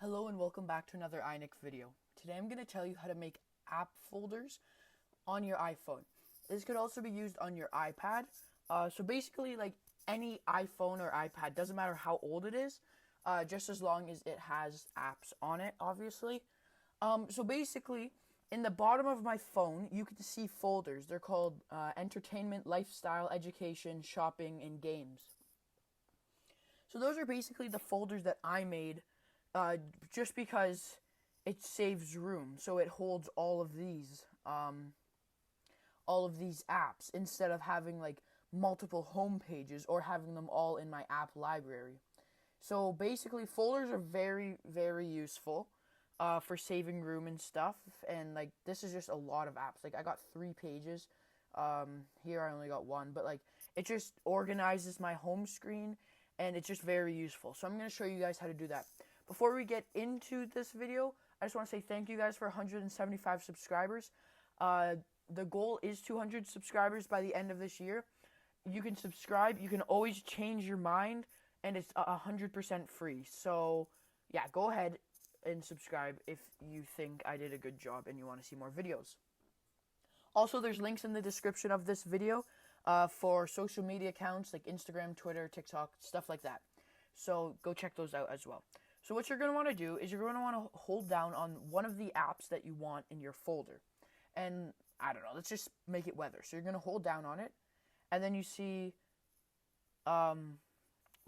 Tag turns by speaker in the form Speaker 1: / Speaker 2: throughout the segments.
Speaker 1: Hello and welcome back to another iNick video. Today I'm going to tell you how to make app folders on your iPhone. This could also be used on your iPad. So basically, like any iPhone or iPad, doesn't matter how old it is, just as long as it has apps on it, obviously. So basically, in the bottom of my phone, you can see folders. They're called entertainment, lifestyle, education, shopping, and games. So those are basically the folders that I made just because it saves room. So it holds all of these apps instead of having like multiple home pages or having them all in my app library. So basically, folders are very, very useful for saving room and stuff. And like this is just a lot of apps. Like I got 3 pages. Here I only got 1, but like it just organizes my home screen and it's just very useful. So I'm going to show you guys how to do that. Before we get into this video, I just want to say thank you guys for 175 subscribers. The goal is 200 subscribers by the end of this year. You can subscribe. You can always change your mind, and it's 100% free. So, yeah, go ahead and subscribe if you think I did a good job and you want to see more videos. Also, there's links in the description of this video for social media accounts like Instagram, Twitter, TikTok, stuff like that. So go check those out as well. So what you're going to want to do is you're going to want to hold down on one of the apps that you want in your folder. And I don't know, let's just make it weather. So you're going to hold down on it, and then you see the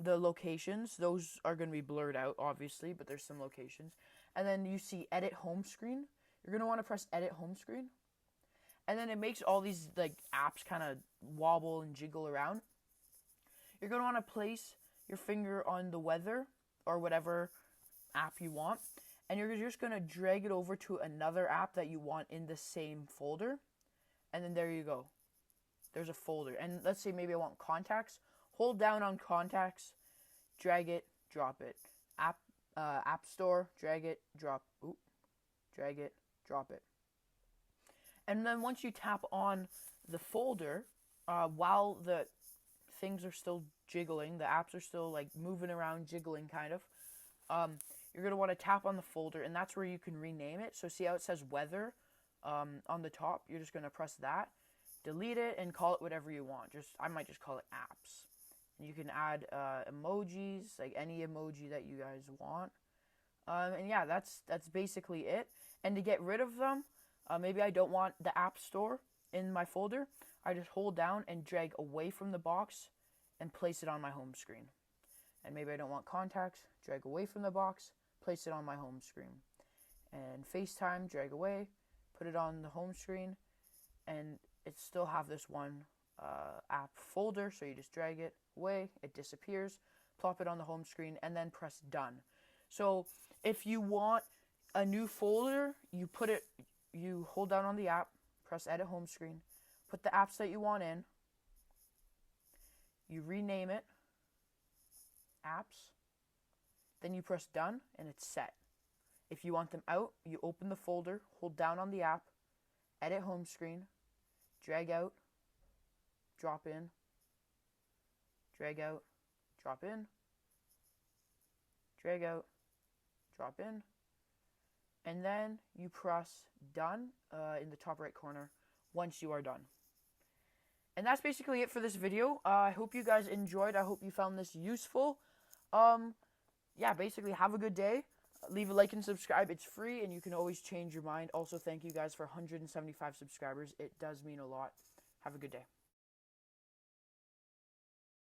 Speaker 1: locations. Those are going to be blurred out, obviously, but there's some locations. And then you see edit home screen. You're going to want to press edit home screen. And then it makes all these like apps kind of wobble and jiggle around. You're going to want to place your finger on the weather or whatever app you want, and you're just going to drag it over to another app that you want in the same folder, and then there you go. There's a folder. And let's say maybe I want contacts. Hold down on contacts, drag it, drop it. App store, drag it, drop. Drag it, drop it. And then once you tap on the folder, while the things are still jiggling, the apps are still like moving around, jiggling kind of, you're going to want to tap on the folder, and that's where you can rename it. So see how it says weather on the top? You're just going to press that, delete it, and call it whatever you want. I might just call it apps. And you can add emojis, like any emoji that you guys want. And yeah, that's basically it. And to get rid of them, maybe I don't want the app store in my folder. I just hold down and drag away from the box and place it on my home screen. And maybe I don't want contacts, drag away from the box, place it on my home screen. And FaceTime, drag away, put it on the home screen, and it still have this one app folder, so you just drag it away, it disappears, plop it on the home screen, and then press done. So if you want a new folder, you hold down on the app, press edit home screen, put the apps that you want in, you rename it, apps, then you press done, and it's set. If you want them out, you open the folder, hold down on the app, edit home screen, drag out, drop in, drag out, drop in, drag out, drop in, and then you press done in the top right corner once you are done. And that's basically it for this video. I hope you guys enjoyed. I hope you found this useful. Yeah, basically have a good day. Leave a like and subscribe. It's free and you can always change your mind. Also, thank you guys for 175 subscribers. It does mean a lot. Have a good day.